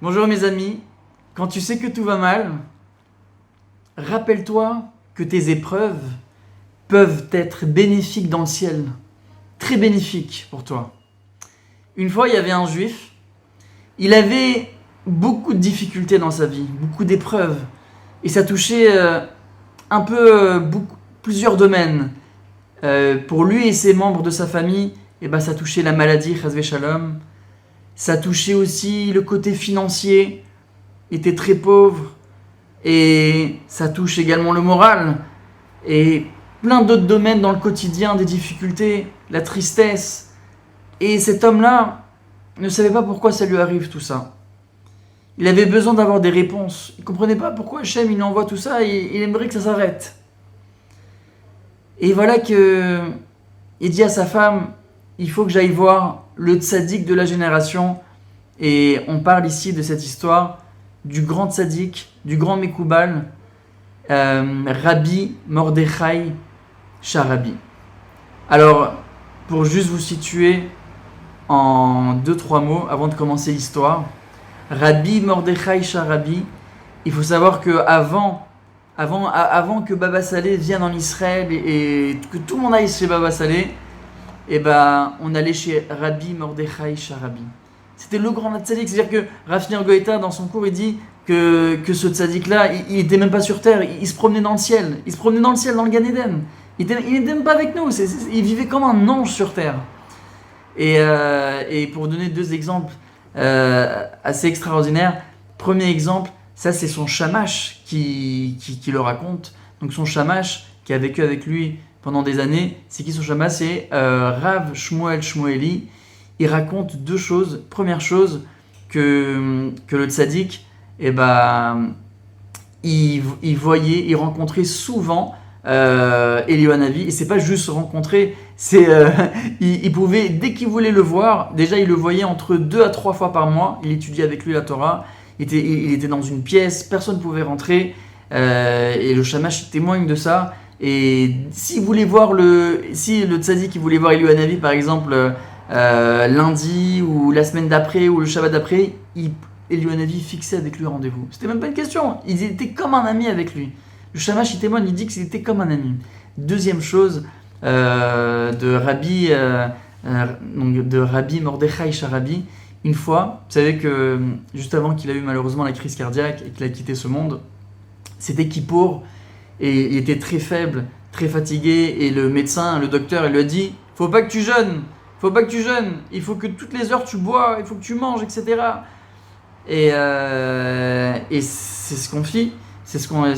Bonjour mes amis, quand tu sais que tout va mal, rappelle-toi que tes épreuves peuvent être bénéfiques dans le ciel, très bénéfiques pour toi. Une fois, il y avait un juif, il avait beaucoup de difficultés dans sa vie, beaucoup d'épreuves, et ça touchait plusieurs domaines. Pour lui et ses membres de sa famille, ça touchait la maladie, chas shalom. Ça touchait aussi le côté financier, il était très pauvre, et ça touche également le moral, et plein d'autres domaines dans le quotidien, des difficultés, la tristesse. Et cet homme-là ne savait pas pourquoi ça lui arrive tout ça. Il avait besoin d'avoir des réponses. Il ne comprenait pas pourquoi Hachem il envoie tout ça et il aimerait que ça s'arrête. Et voilà que il dit à sa femme, il faut que j'aille voir le tzaddik de la génération. Et on parle ici de cette histoire du grand tzaddik, du grand Mekoubal, Rabbi Mordechai Sharabi. Alors, pour juste vous situer en 2-3 mots avant de commencer l'histoire, Rabbi Mordechai Sharabi, il faut savoir que avant que Baba Saleh vienne en Israël et que tout le monde aille chez Baba Saleh, on allait chez Rabbi Mordechai Sharabi. C'était le grand tzaddik, c'est-à-dire que Rav Shneur Goïta, dans son cours, il dit que ce tzaddik-là, il n'était même pas sur terre, il se promenait dans le ciel, dans le Gan Eden. Il n'était même pas avec nous, il vivait comme un ange sur terre. Et pour donner 2 exemples assez extraordinaires, premier exemple, ça c'est son shamash qui le raconte. Donc son shamash qui a vécu avec lui pendant des années, c'est qui son shamash? C'est Rav Shmuel Shmueli. Il raconte 2 choses. Première chose, que le tzaddik, il rencontrait souvent Eliyahu Hanavi, et c'est pas juste se rencontrer, il pouvait, dès qu'il voulait le voir, déjà il le voyait entre 2 à 3 fois par mois, il étudiait avec lui la Torah, il était dans une pièce, personne ne pouvait rentrer, et le shamash témoigne de ça. Et si le tzaddik il voulait voir Eliyahu Hanavi par exemple lundi ou la semaine d'après ou le Shabbat d'après, Eliyahu Hanavi fixait avec lui rendez-vous. C'était même pas une question, il était comme un ami avec lui. Le shamash il témoigne, il dit qu'il était comme un ami. Deuxième chose, de Rabbi Mordechai Sharabi, une fois, vous savez que juste avant qu'il a eu malheureusement la crise cardiaque et qu'il a quitté ce monde, c'était Kippour, et il était très faible, très fatigué, et le médecin, le docteur, il lui a dit « Faut pas que tu jeûnes, il faut que toutes les heures tu bois, il faut que tu manges, etc. » Et c'est ce qu'on fit, on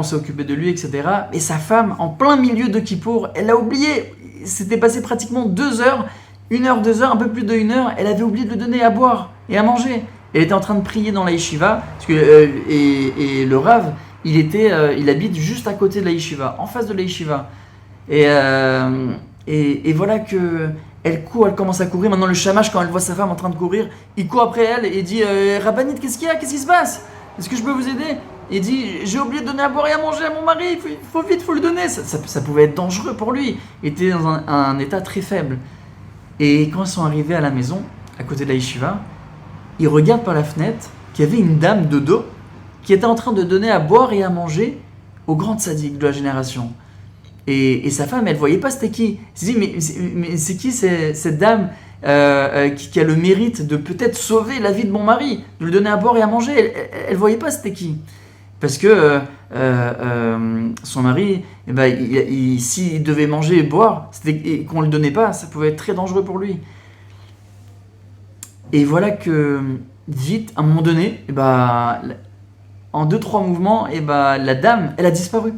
s'est occupé de lui, etc. Et sa femme, en plein milieu de Kippour, elle l'a oublié. C'était passé pratiquement 2 heures, 1 heure, 2 heures, un peu plus de 1 heure, elle avait oublié de le donner à boire et à manger. Elle était en train de prier dans la yeshiva, et le Rav, il habite juste à côté de la yeshiva, en face de la yeshiva. Et voilà que elle commence à courir. Maintenant le shamash, quand elle voit sa femme en train de courir, il court après elle et dit Rabbanit, qu'est-ce qu'il y a? Qu'est-ce qui se passe? Est-ce que je peux vous aider? Il dit j'ai oublié de donner à boire et à manger à mon mari, il faut le donner. Ça pouvait être dangereux pour lui. Il était dans un état très faible. Et quand ils sont arrivés à la maison, à côté de la yeshiva, ils regardent par la fenêtre qu'il y avait une dame de dos qui était en train de donner à boire et à manger au grand tzaddik de la génération. Et sa femme, elle ne voyait pas c'était qui. Elle s'est dit, mais c'est qui cette dame qui a le mérite de peut-être sauver la vie de mon mari, de lui donner à boire et à manger. Elle ne voyait pas c'était qui. Parce que son mari, s'il devait manger et boire, et qu'on ne le donnait pas, ça pouvait être très dangereux pour lui. Et voilà que vite, à un moment donné, en 2-3 mouvements, la dame, elle a disparu.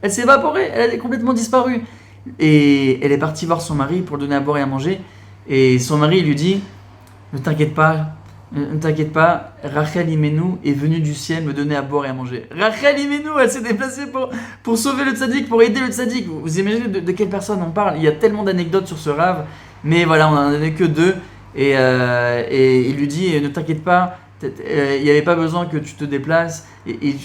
Elle s'est évaporée, elle a complètement disparu. Et elle est partie voir son mari pour le donner à boire et à manger. Et son mari lui dit ne t'inquiète pas, Rachel Imenu est venue du ciel me donner à boire et à manger. Rachel Imenu, elle s'est déplacée pour sauver le tzaddik, pour aider le tzaddik. Vous imaginez de quelle personne on parle? Il y a tellement d'anecdotes sur ce Rav, mais voilà, on n'en avait que 2. Et il lui dit ne t'inquiète pas, il n'y avait pas besoin que tu te déplaces, et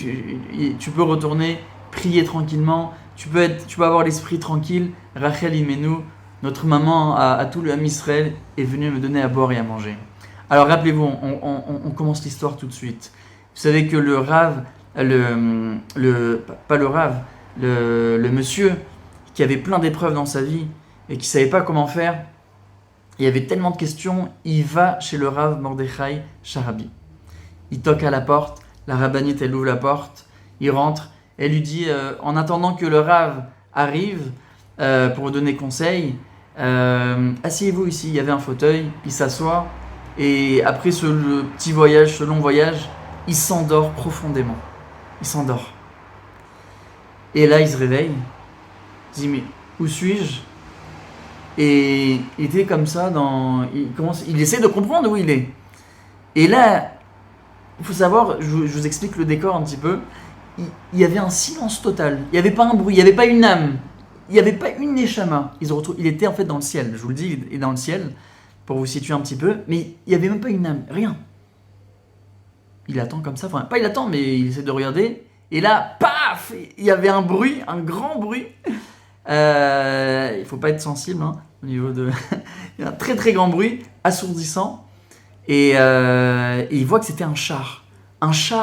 tu peux retourner prier tranquillement, tu peux avoir l'esprit tranquille. Rachel Imenu, notre maman à tout le Ham Israël, est venue me donner à boire et à manger. Alors rappelez-vous, on commence l'histoire tout de suite. Vous savez que le Rav, pas le Rav, le monsieur qui avait plein d'épreuves dans sa vie et qui savait pas comment faire, il y avait tellement de questions, il va chez le Rav Mordechai Sharabi. Il toque à la porte, la rabbinite elle ouvre la porte, il rentre, elle lui dit en attendant que le Rav arrive pour vous donner conseil, asseyez-vous ici, il y avait un fauteuil, il s'assoit et après ce petit voyage, ce long voyage, il s'endort profondément. Il s'endort. Et là il se réveille, il dit mais où suis-je? Et il était comme ça, il essaie de comprendre où il est. Et là, il faut savoir, je vous explique le décor un petit peu, il y avait un silence total, il n'y avait pas un bruit, il n'y avait pas une âme, il n'y avait pas une neshama. Il était en fait dans le ciel, je vous le dis, il est dans le ciel, pour vous situer un petit peu, mais il n'y avait même pas une âme, rien. Il attend comme ça, enfin pas il attend, mais il essaie de regarder, et là, paf, il y avait un bruit, un grand bruit. Il faut pas être sensible au niveau de. Il y a un très très grand bruit, assourdissant, et il voit que c'était un char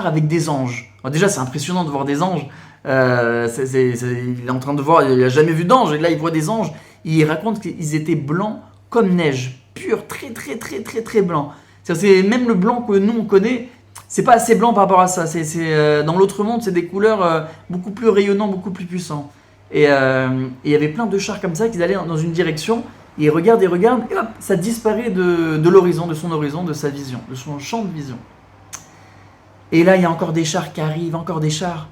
avec des anges. Alors déjà, c'est impressionnant de voir des anges. Il est en train de voir, il n'a jamais vu d'anges, et là il voit des anges. Il raconte qu'ils étaient blancs comme neige, pur, très très très très très blanc. C'est même le blanc que nous on connaît. C'est pas assez blanc par rapport à ça. Dans l'autre monde, c'est des couleurs beaucoup plus rayonnantes, beaucoup plus puissantes. Et il y avait plein de chars comme ça qui allaient dans une direction, et ils regardent, et hop, ça disparaît de l'horizon, de son horizon, de sa vision, de son champ de vision. Et là, il y a encore des chars qui arrivent, encore des chars.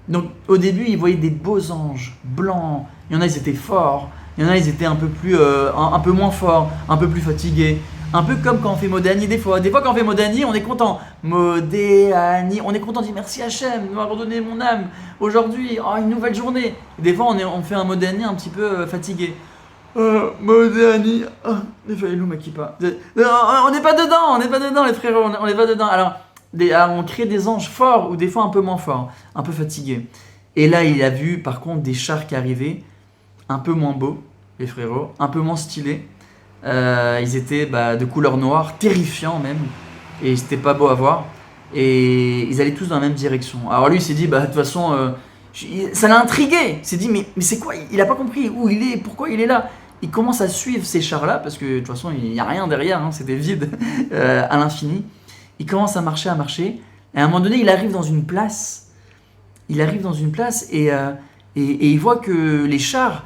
Donc au début, ils voyaient des beaux anges, blancs. Il y en a, ils étaient forts. Il y en a, ils étaient un peu moins forts, un peu plus fatigués. Un peu comme quand on fait Modéani des fois. Des fois, quand on fait Modéani, on est content. Modéani, on est content, on dit merci Hachem, de m'avoir redonné mon âme. Aujourd'hui, une nouvelle journée. Et des fois, on fait un Modéani un petit peu fatigué. Modéani, des fois, il est où ma kippa? On n'est pas dedans, les frérots, on n'est pas dedans. Alors, on crée des anges forts ou des fois un peu moins forts, un peu fatigués. Et là, il a vu par contre des chars qui arrivaient, un peu moins beaux, les frérots, un peu moins stylés. Ils étaient de couleur noire, terrifiants même, et c'était pas beau à voir. Et ils allaient tous dans la même direction. Alors lui, il s'est dit, de toute façon, ça l'a intrigué. Il s'est dit, mais c'est quoi? Il a pas compris où il est, pourquoi il est là. Il commence à suivre ces chars-là, parce que de toute façon, il n'y a rien derrière, c'était vide à l'infini. Il commence à marcher, et à un moment donné, il arrive dans une place. Et il voit que les chars,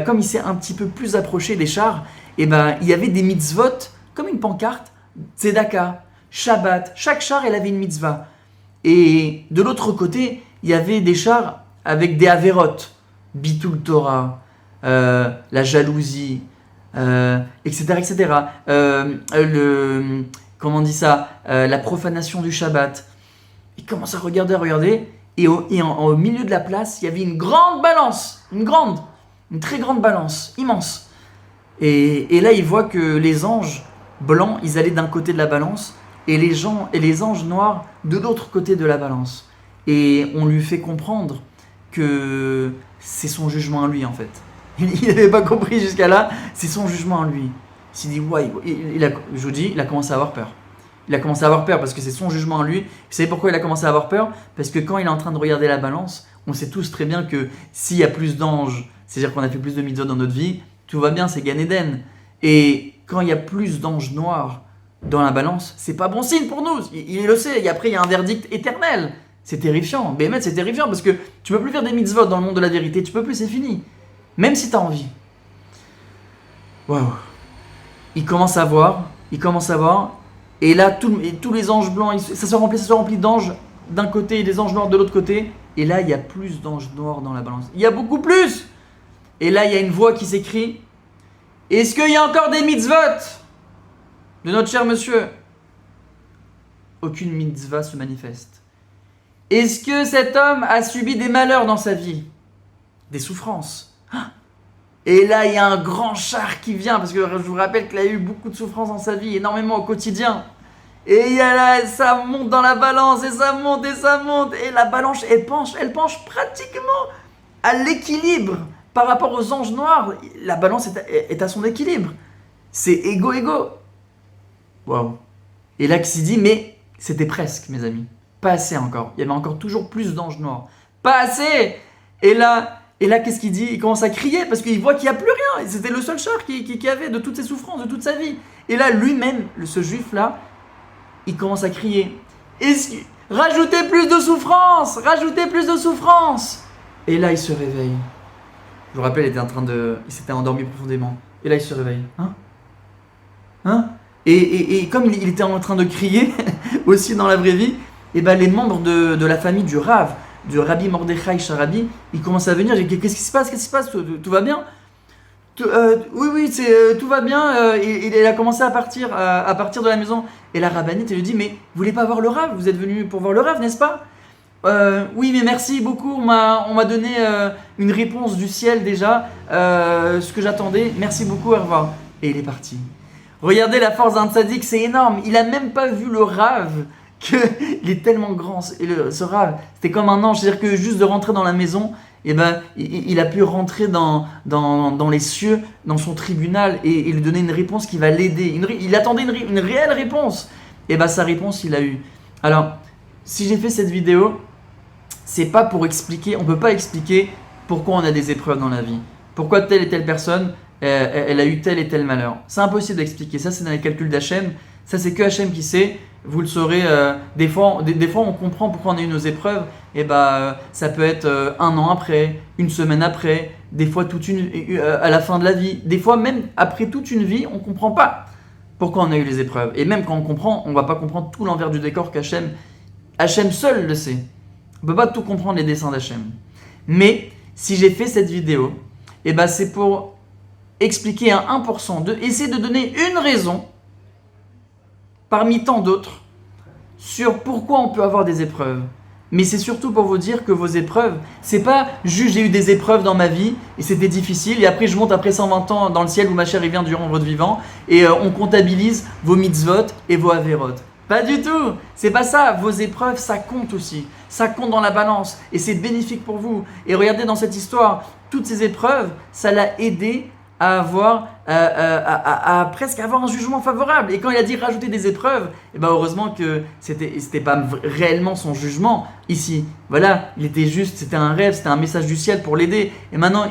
comme il s'est un petit peu plus approché des chars, il y avait des mitzvot, comme une pancarte, tzedaka, Shabbat. Chaque char, il avait une mitzvah. Et de l'autre côté, il y avait des chars avec des averot, bitul Torah, la jalousie, etc. Comment on dit ça, la profanation du Shabbat. Il commence à regarder, et au milieu de la place, il y avait une grande balance, une très grande balance, immense. Et là, il voit que les anges blancs, ils allaient d'un côté de la balance, et les anges noirs de l'autre côté de la balance. Et on lui fait comprendre que c'est son jugement à lui, en fait. Il n'avait pas compris jusqu'à là, c'est son jugement à lui. Il s'est dit, ouais, je vous dis, il a commencé à avoir peur. Il a commencé à avoir peur parce que c'est son jugement à lui. Vous savez pourquoi il a commencé à avoir peur? Parce que quand il est en train de regarder la balance, on sait tous très bien que s'il y a plus d'anges, c'est-à-dire qu'on a fait plus de mitzvot dans notre vie, tout va bien, c'est Gan Eden. Et quand il y a plus d'anges noirs dans la balance, c'est pas bon signe pour nous. Il le sait, et après il y a un verdict éternel. C'est terrifiant. Béhémet, c'est terrifiant parce que tu peux plus faire des mitzvot dans le monde de la vérité, tu peux plus, c'est fini. Même si tu as envie. Waouh. Il commence à voir, et là tous les anges blancs, ça se remplit d'anges d'un côté et des anges noirs de l'autre côté, et là il y a plus d'anges noirs dans la balance. Il y a beaucoup plus. Et là il y a une voix qui s'écrie, est-ce qu'il y a encore des mitzvot de notre cher monsieur? Aucune mitzvah se manifeste. Est-ce que cet homme a subi des malheurs dans sa vie? Des souffrances? Et là, il y a un grand char qui vient, parce que je vous rappelle qu'il a eu beaucoup de souffrances dans sa vie, énormément au quotidien. Et il y a là, ça monte dans la balance, et ça monte, et la balance, elle penche pratiquement à l'équilibre. Par rapport aux anges noirs, la balance est à son équilibre. C'est égo. Waouh. Et là, qui s'est dit, mais c'était presque, mes amis. Pas assez encore. Il y avait encore toujours plus d'anges noirs. Pas assez. Et là, qu'est-ce qu'il dit? Il commence à crier parce qu'il voit qu'il n'y a plus rien. C'était le seul char qui avait de toutes ses souffrances, de toute sa vie. Et là, lui-même, ce juif-là, il commence à crier. Rajoutez plus de souffrance! Rajoutez plus de souffrance! Et là, il se réveille. Je vous rappelle, il s'était endormi profondément. Et là, il se réveille. Hein? Et comme il était en train de crier, aussi dans la vraie vie, et ben les membres de la famille du Rav, du Rabbi Mordechai Sharabi, ils commencent à venir. Qu'est-ce qui se passe? Qu'est-ce qui se passe? Tout va bien? Oui, tout va bien. Il a commencé à partir de la maison. Et la rabbinite, elle lui dit, mais vous voulez pas voir le Rav? Vous êtes venu pour voir le Rav, n'est-ce pas? Oui, mais merci beaucoup. On m'a donné une réponse du ciel déjà, ce que j'attendais. Merci beaucoup, au revoir. Et il est parti. Regardez la force d'un tzaddik, c'est énorme. Il a même pas vu le Rav, il est tellement grand. Et ce Rav, c'était comme un ange. C'est-à-dire que juste de rentrer dans la maison, et ben, il a pu rentrer dans les cieux, dans son tribunal, et lui donner une réponse qui va l'aider. Il attendait une réelle réponse. Et ben, sa réponse, il l'a eu. Alors, si j'ai fait cette vidéo, c'est pas pour expliquer, on peut pas expliquer pourquoi on a des épreuves dans la vie. Pourquoi telle et telle personne, elle a eu tel et tel malheur. C'est impossible d'expliquer. Ça, c'est dans les calculs d'Hachem. Ça, c'est que Hachem qui sait. Vous le saurez. Des fois, on comprend pourquoi on a eu nos épreuves. Et ça peut être un an après, une semaine après, des fois à la fin de la vie. Des fois, même après toute une vie, on comprend pas pourquoi on a eu les épreuves. Et même quand on comprend, on va pas comprendre tout l'envers du décor qu'Hachem seul le sait. On peut pas tout comprendre les desseins d'Hachem. Mais si j'ai fait cette vidéo, c'est pour expliquer à 1%, essayer de donner une raison parmi tant d'autres sur pourquoi on peut avoir des épreuves. Mais c'est surtout pour vous dire que vos épreuves, c'est pas juste j'ai eu des épreuves dans ma vie et c'était difficile et après je monte après 120 ans dans le ciel où ma chair vient durant votre vivant et on comptabilise vos mitzvot et vos averot. Pas du tout, c'est pas ça. Vos épreuves, ça compte aussi. Ça compte dans la balance et c'est bénéfique pour vous. Et regardez dans cette histoire, toutes ces épreuves, ça l'a aidé à presque avoir un jugement favorable. Et quand il a dit rajouter des épreuves, heureusement que c'était pas réellement son jugement ici. Voilà, c'était un rêve, c'était un message du ciel pour l'aider. Et maintenant,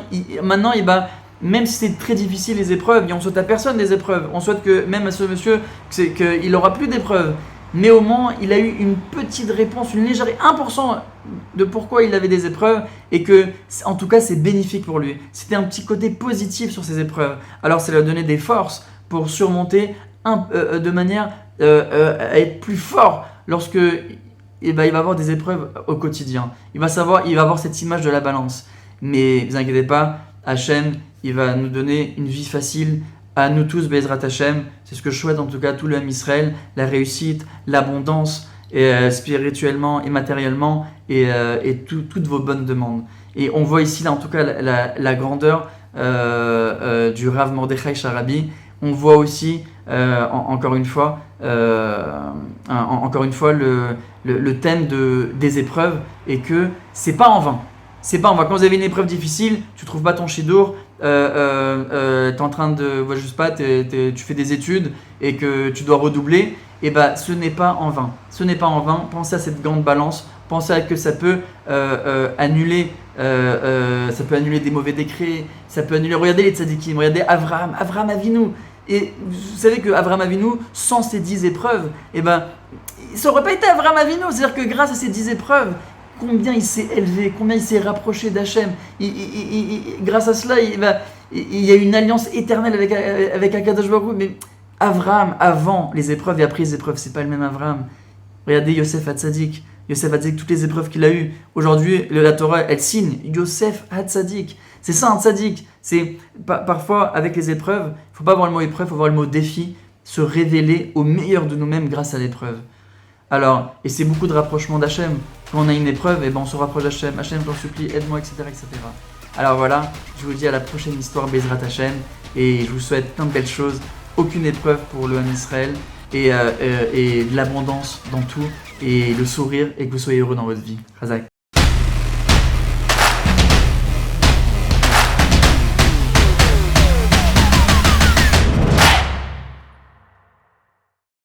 même si c'est très difficile les épreuves, et on souhaite à personne des épreuves, on souhaite que même à ce monsieur qu'il n'aura plus d'épreuves, mais au moins il a eu une petite réponse, une légère 1% de pourquoi il avait des épreuves et que en tout cas c'est bénéfique pour lui. C'était un petit côté positif sur ces épreuves. Alors ça lui a donné des forces pour surmonter de manière à être plus fort lorsque il va avoir des épreuves au quotidien. Il va avoir cette image de la balance. Mais ne vous inquiétez pas, Hachem, il va nous donner une vie facile à nous tous, Bezrat Hachem. C'est ce que je souhaite en tout cas à tout le Ham Israël, la réussite, l'abondance, spirituellement et matériellement, et toutes vos bonnes demandes. Et on voit ici, là, en tout cas, la grandeur du Rav Mordechai Sharabi. On voit aussi, encore une fois, le thème des épreuves, et que c'est pas en vain. C'est pas en vain. Quand vous avez une épreuve difficile, tu trouves pas ton shidour, t'es en train de, je sais pas, tu fais des études et que tu dois redoubler, ce n'est pas en vain. Ce n'est pas en vain. Pensez à cette grande balance. Pensez à que ça peut annuler des mauvais décrets. Ça peut annuler. Regardez les tzadikim. Regardez Avraham Avinu. Et vous savez que Avraham Avinu, sans ces 10 épreuves, ça aurait pas été Avraham Avinu. C'est-à-dire que grâce à ces 10 épreuves, combien il s'est élevé, combien il s'est rapproché d'Hachem. Grâce à cela, il y a une alliance éternelle avec Akadosh Baruch Hu. Mais Avraham, avant les épreuves et après les épreuves, c'est pas le même Avraham. Regardez Yosef Hatzadik. Yosef Hatzadik, toutes les épreuves qu'il a eues. Aujourd'hui, la Torah, elle signe Yosef Hatzadik. C'est ça un tzaddik. C'est parfois, avec les épreuves, il ne faut pas voir le mot épreuve, il faut voir le mot défi. Se révéler au meilleur de nous-mêmes grâce à l'épreuve. Alors, et c'est beaucoup de rapprochement d'Hachem. Quand on a une épreuve, on se rapproche d'Hachem. Hachem, t'en supplie, aide-moi, etc., etc. Alors voilà, je vous dis à la prochaine histoire Bezrat Hachem. Et je vous souhaite plein de belles choses. Aucune épreuve pour le Ham Israël. Et de l'abondance dans tout. Et le sourire. Et que vous soyez heureux dans votre vie. Chazak.